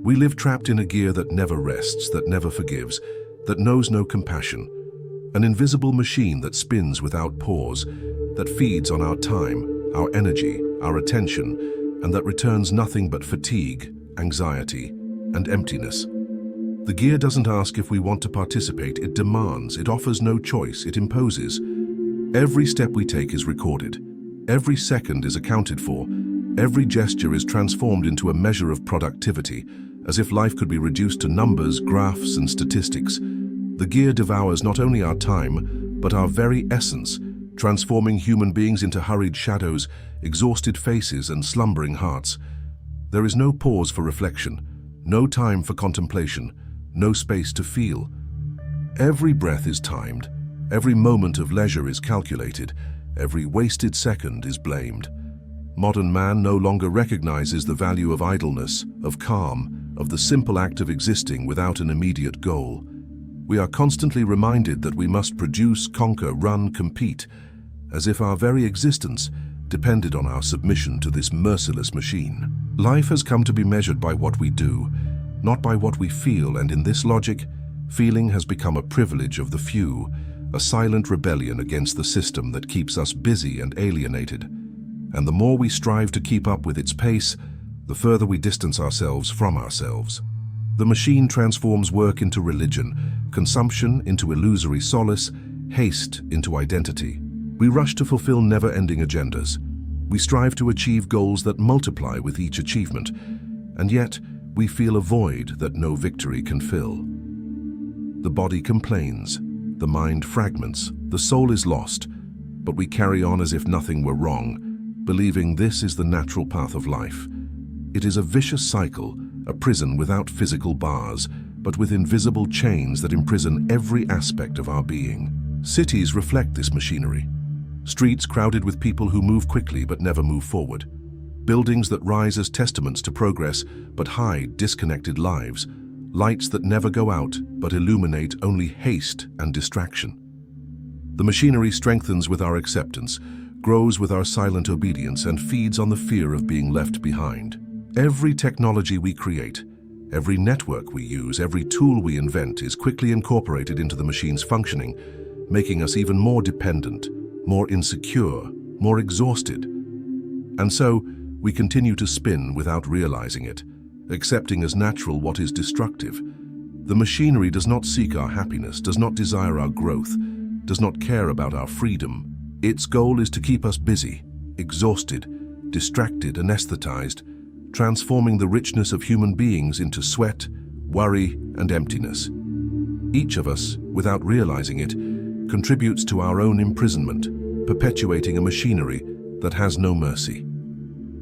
We live trapped in a gear that never rests, that never forgives, that knows no compassion. An invisible machine that spins without pause, that feeds on our time, our energy, our attention, and that returns nothing but fatigue, anxiety, and emptiness. The gear doesn't ask if we want to participate, it demands, it offers no choice, it imposes. Every step we take is recorded. Every second is accounted for. Every gesture is transformed into a measure of productivity, as if life could be reduced to numbers, graphs, and statistics. The gear devours not only our time, but our very essence, transforming human beings into hurried shadows, exhausted faces, and slumbering hearts. There is no pause for reflection, no time for contemplation, no space to feel. Every breath is timed, every moment of leisure is calculated, every wasted second is blamed. Modern man no longer recognizes the value of idleness, of calm, of the simple act of existing without an immediate goal. We are constantly reminded that we must produce, conquer, run, compete, as if our very existence depended on our submission to this merciless machine. Life has come to be measured by what we do, not by what we feel, and in this logic, feeling has become a privilege of the few, a silent rebellion against the system that keeps us busy and alienated. And the more we strive to keep up with its pace, the further we distance ourselves from ourselves. The machine transforms work into religion, consumption into illusory solace, haste into identity. We rush to fulfill never-ending agendas. We strive to achieve goals that multiply with each achievement, and yet we feel a void that no victory can fill. The body complains, the mind fragments, the soul is lost, but we carry on as if nothing were wrong, believing this is the natural path of life. It is a vicious cycle, a prison without physical bars, but with invisible chains that imprison every aspect of our being. Cities reflect this machinery. Streets crowded with people who move quickly but never move forward. Buildings that rise as testaments to progress but hide disconnected lives. Lights that never go out but illuminate only haste and distraction. The machinery strengthens with our acceptance, grows with our silent obedience, and feeds on the fear of being left behind. Every technology we create, every network we use, every tool we invent is quickly incorporated into the machine's functioning, making us even more dependent, more insecure, more exhausted. And so, we continue to spin without realizing it, accepting as natural what is destructive. The machinery does not seek our happiness, does not desire our growth, does not care about our freedom. Its goal is to keep us busy, exhausted, distracted, anesthetized, transforming the richness of human beings into sweat, worry, and emptiness. Each of us, without realizing it, contributes to our own imprisonment, perpetuating a machinery that has no mercy.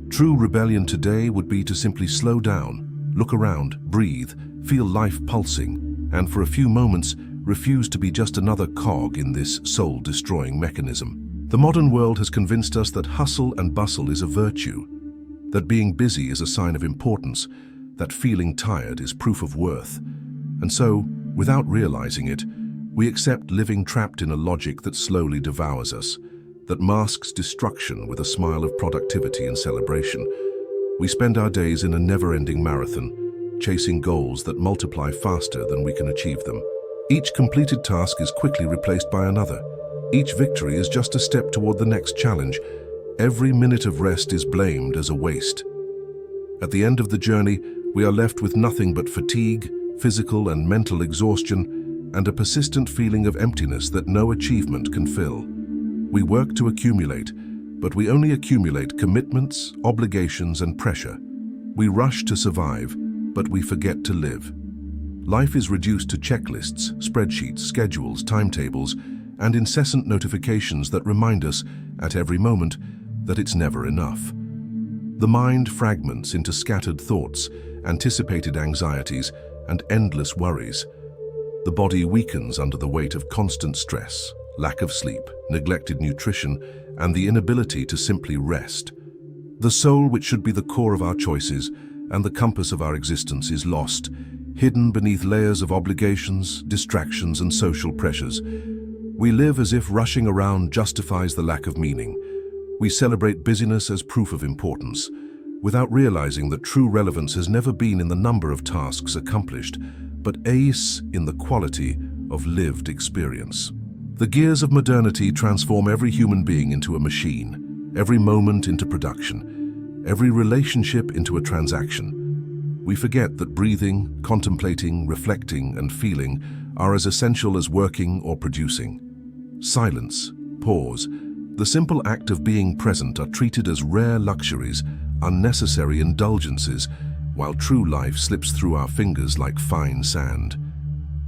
True rebellion today would be to simply slow down, look around, breathe, feel life pulsing, and for a few moments refuse to be just another cog in this soul-destroying mechanism. The modern world has convinced us that hustle and bustle is a virtue, that being busy is a sign of importance, that feeling tired is proof of worth. And so, without realizing it, we accept living trapped in a logic that slowly devours us, that masks destruction with a smile of productivity and celebration. We spend our days in a never-ending marathon, chasing goals that multiply faster than we can achieve them. Each completed task is quickly replaced by another. Each victory is just a step toward the next challenge. Every minute of rest is blamed as a waste. At the end of the journey, we are left with nothing but fatigue, physical and mental exhaustion, and a persistent feeling of emptiness that no achievement can fill. We work to accumulate, but we only accumulate commitments, obligations, and pressure. We rush to survive, but we forget to live. Life is reduced to checklists, spreadsheets, schedules, timetables, and incessant notifications that remind us, at every moment, that it's never enough. The mind fragments into scattered thoughts, anticipated anxieties, and endless worries. The body weakens under the weight of constant stress, lack of sleep, neglected nutrition, and the inability to simply rest. The soul, which should be the core of our choices and the compass of our existence, is lost, hidden beneath layers of obligations, distractions, and social pressures. We live as if rushing around justifies the lack of meaning. We celebrate busyness as proof of importance. without realizing that true relevance has never been in the number of tasks accomplished, but ace in the quality of lived experience. The gears of modernity transform every human being into a machine, every moment into production, every relationship into a transaction. We forget that breathing, contemplating, reflecting, and feeling are as essential as working or producing. Silence, pause, the simple act of being present are treated as rare luxuries, unnecessary indulgences, while true life slips through our fingers like fine sand.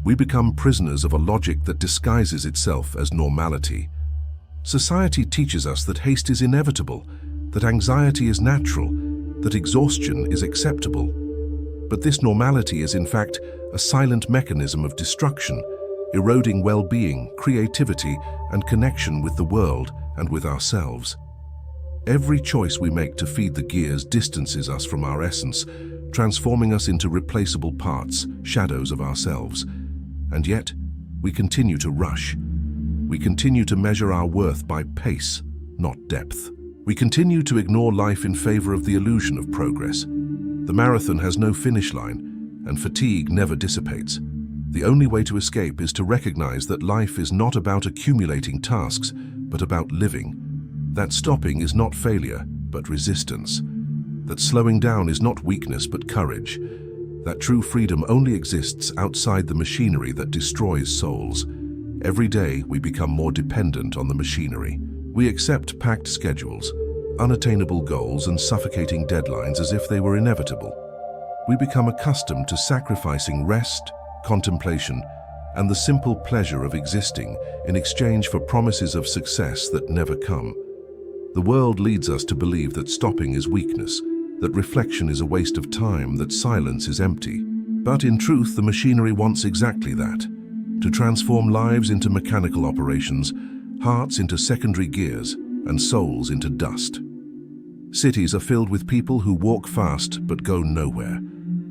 We become prisoners of a logic that disguises itself as normality. Society teaches us that haste is inevitable, that anxiety is natural, that exhaustion is acceptable. But this normality is in fact a silent mechanism of destruction, eroding well-being, creativity, and connection with the world and with ourselves. Every choice we make to feed the gears distances us from our essence, transforming us into replaceable parts, shadows of ourselves. And yet, we continue to rush. We continue to measure our worth by pace, not depth. We continue to ignore life in favor of the illusion of progress. The marathon has no finish line, and fatigue never dissipates. The only way to escape is to recognize that life is not about accumulating tasks, but about living. That stopping is not failure, but resistance. That slowing down is not weakness, but courage. That true freedom only exists outside the machinery that destroys souls. Every day, we become more dependent on the machinery. We accept packed schedules, unattainable goals, and suffocating deadlines as if they were inevitable. We become accustomed to sacrificing rest, contemplation, and the simple pleasure of existing in exchange for promises of success that never come. The world leads us to believe that stopping is weakness, that reflection is a waste of time, that silence is empty. But in truth, the machinery wants exactly that: to transform lives into mechanical operations, hearts into secondary gears, and souls into dust. Cities are filled with people who walk fast but go nowhere,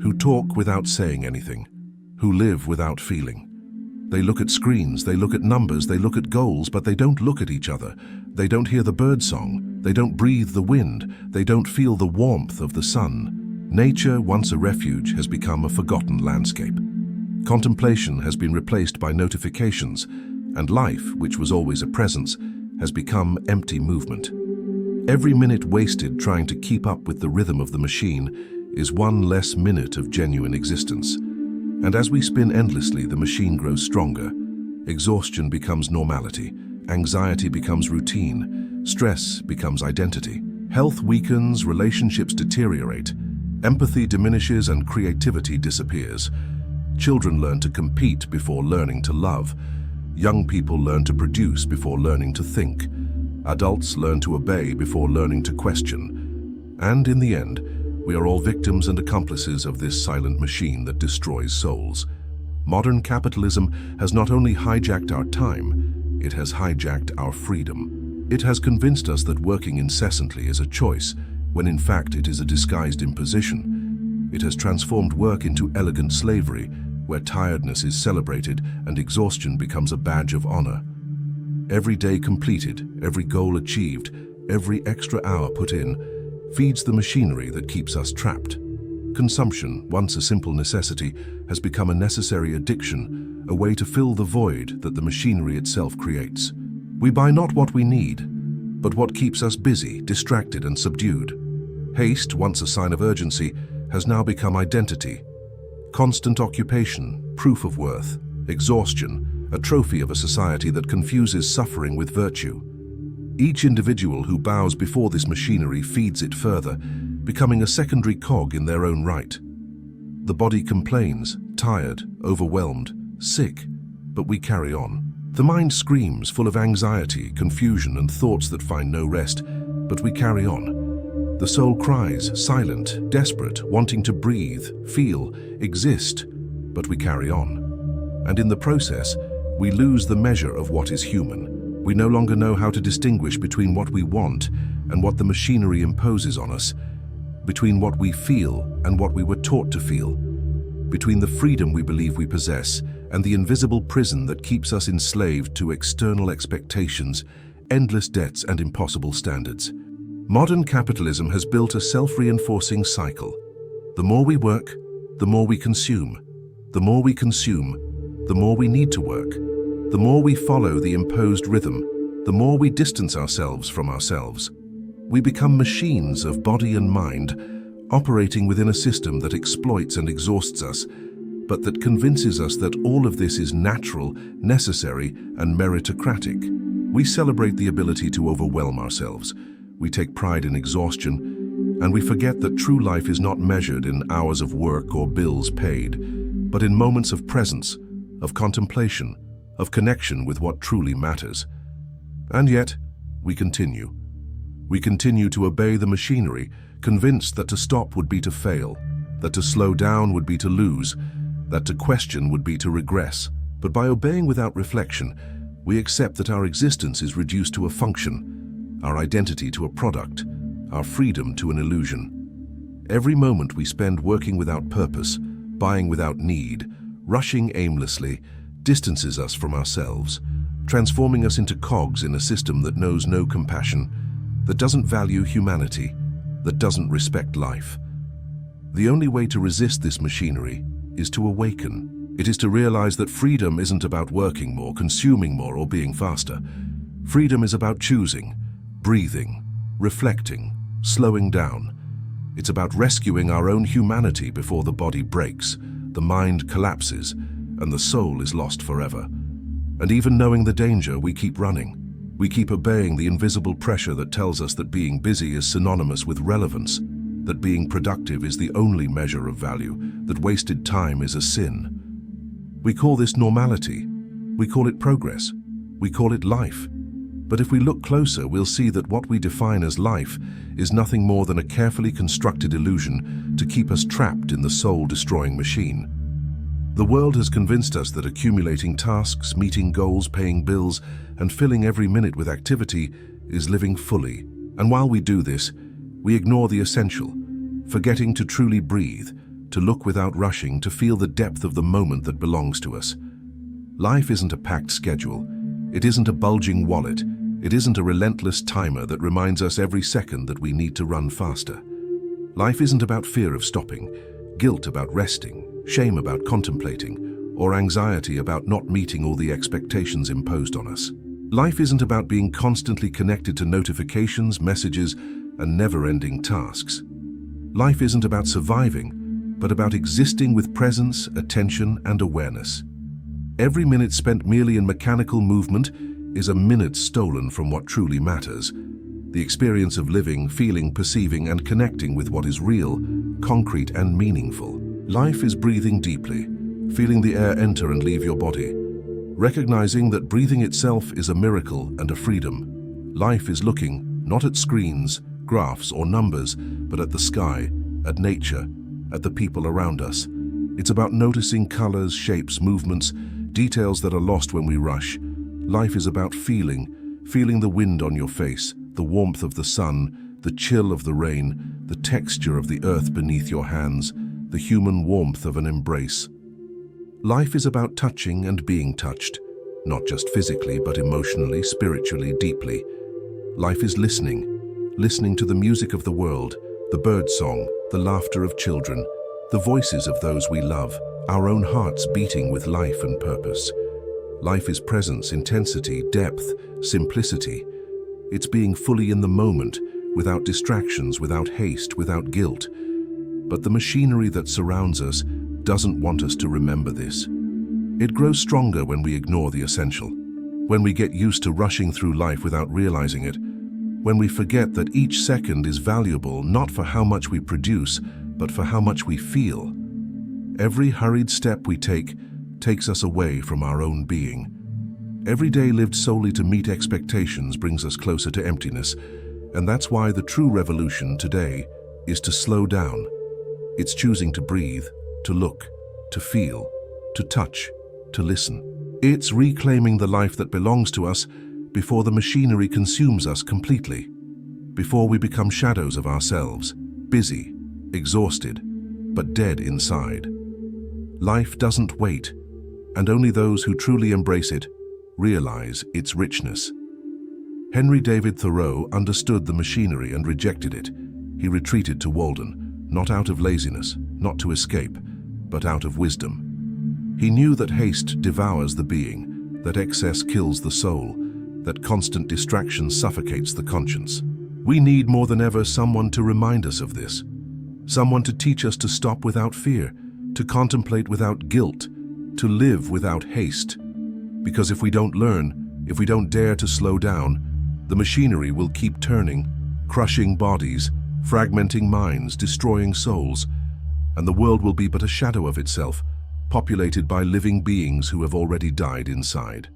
who talk without saying anything, who live without feeling. They look at screens, they look at numbers, they look at goals, but they don't look at each other. They don't hear the birdsong, they don't breathe the wind, they don't feel the warmth of the sun. Nature, once a refuge, has become a forgotten landscape. Contemplation has been replaced by notifications, and life, which was always a presence, has become empty movement. Every minute wasted trying to keep up with the rhythm of the machine is one less minute of genuine existence. And as we spin endlessly, the machine grows stronger. Exhaustion becomes normality, anxiety becomes routine, stress becomes identity. Health weakens, relationships deteriorate, empathy diminishes, and creativity disappears. Children learn to compete before learning to love. Young people learn to produce before learning to think. Adults learn to obey before learning to question. And in the end, we are all victims and accomplices of this silent machine that destroys souls. Modern capitalism has not only hijacked our time, it has hijacked our freedom. It has convinced us that working incessantly is a choice, when in fact it is a disguised imposition. It has transformed work into elegant slavery, where tiredness is celebrated and exhaustion becomes a badge of honor. Every day completed, every goal achieved, every extra hour put in, feeds the machinery that keeps us trapped. Consumption, once a simple necessity, has become a necessary addiction, a way to fill the void that the machinery itself creates. We buy not what we need, but what keeps us busy, distracted, and subdued. Haste, once a sign of urgency, has now become identity. Constant occupation, proof of worth. Exhaustion, a trophy of a society that confuses suffering with virtue. Each individual who bows before this machinery feeds it further, becoming a secondary cog in their own right. The body complains, tired, overwhelmed, sick, but we carry on. The mind screams, full of anxiety, confusion, and thoughts that find no rest, but we carry on. The soul cries, silent, desperate, wanting to breathe, feel, exist, but we carry on. And in the process, we lose the measure of what is human. We no longer know how to distinguish between what we want and what the machinery imposes on us, between what we feel and what we were taught to feel, between the freedom we believe we possess and the invisible prison that keeps us enslaved to external expectations, endless debts, and impossible standards. Modern capitalism has built a self-reinforcing cycle. The more we work, the more we consume. The more we consume, the more we need to work. The more we follow the imposed rhythm, the more we distance ourselves from ourselves. We become machines of body and mind, operating within a system that exploits and exhausts us, but that convinces us that all of this is natural, necessary, and meritocratic. We celebrate the ability to overwhelm ourselves. We take pride in exhaustion, and we forget that true life is not measured in hours of work or bills paid, but in moments of presence, of contemplation, of connection with what truly matters. And yet, we continue. We continue to obey the machinery, convinced that to stop would be to fail, that to slow down would be to lose, that to question would be to regress. But by obeying without reflection, we accept that our existence is reduced to a function, our identity to a product, our freedom to an illusion. Every moment we spend working without purpose, buying without need, rushing aimlessly, distances us from ourselves, transforming us into cogs in a system that knows no compassion, that doesn't value humanity, that doesn't respect life. The only way to resist this machinery is to awaken. It is to realize that freedom isn't about working more, consuming more, or being faster. Freedom is about choosing, breathing, reflecting, slowing down. It's about rescuing our own humanity before the body breaks, the mind collapses, and the soul is lost forever. And even knowing the danger, we keep running. We keep obeying the invisible pressure that tells us that being busy is synonymous with relevance, that being productive is the only measure of value, that wasted time is a sin. We call this normality. We call it progress. We call it life. But if we look closer, we'll see that what we define as life is nothing more than a carefully constructed illusion to keep us trapped in the soul-destroying machine. The world has convinced us that accumulating tasks, meeting goals, paying bills, and filling every minute with activity is living fully. And while we do this, we ignore the essential, forgetting to truly breathe, to look without rushing, to feel the depth of the moment that belongs to us. Life isn't a packed schedule. It isn't a bulging wallet. It isn't a relentless timer that reminds us every second that we need to run faster. Life isn't about fear of stopping, guilt about resting, shame about contemplating, or anxiety about not meeting all the expectations imposed on us. Life isn't about being constantly connected to notifications, messages, and never-ending tasks. Life isn't about surviving, but about existing with presence, attention, and awareness. Every minute spent merely in mechanical movement is a minute stolen from what truly matters. The experience of living, feeling, perceiving, and connecting with what is real, concrete, and meaningful. Life is breathing deeply, feeling the air enter and leave your body, recognizing that breathing itself is a miracle and a freedom. Life is looking not at screens, graphs, or numbers, but at the sky, at nature, at the people around us. It's about noticing colors, shapes, movements, details that are lost when we rush. Life is about feeling the wind on your face, the warmth of the sun, the chill of the rain, the texture of the earth beneath your hands, the human warmth of an embrace. Life is about touching and being touched, not just physically, but emotionally, spiritually, deeply. Life is listening to the music of the world, the birdsong, the laughter of children, the voices of those we love, our own hearts beating with life and purpose. Life is presence, intensity, depth, simplicity. It's being fully in the moment, without distractions, without haste, without guilt. But the machinery that surrounds us doesn't want us to remember this. It grows stronger when we ignore the essential, when we get used to rushing through life without realizing it, when we forget that each second is valuable not for how much we produce, but for how much we feel. Every hurried step we take takes us away from our own being. Every day lived solely to meet expectations brings us closer to emptiness, and that's why the true revolution today is to slow down. It's choosing to breathe, to look, to feel, to touch, to listen. It's reclaiming the life that belongs to us before the machinery consumes us completely, before we become shadows of ourselves, busy, exhausted, but dead inside. Life doesn't wait, and only those who truly embrace it realize its richness. Henry David Thoreau understood the machinery and rejected it. He retreated to Walden, not out of laziness, not to escape, but out of wisdom. He knew that haste devours the being, that excess kills the soul, that constant distraction suffocates the conscience. We need more than ever someone to remind us of this, someone to teach us to stop without fear, to contemplate without guilt, to live without haste. Because if we don't learn, if we don't dare to slow down, the machinery will keep turning, crushing bodies, fragmenting minds, destroying souls, and the world will be but a shadow of itself, populated by living beings who have already died inside.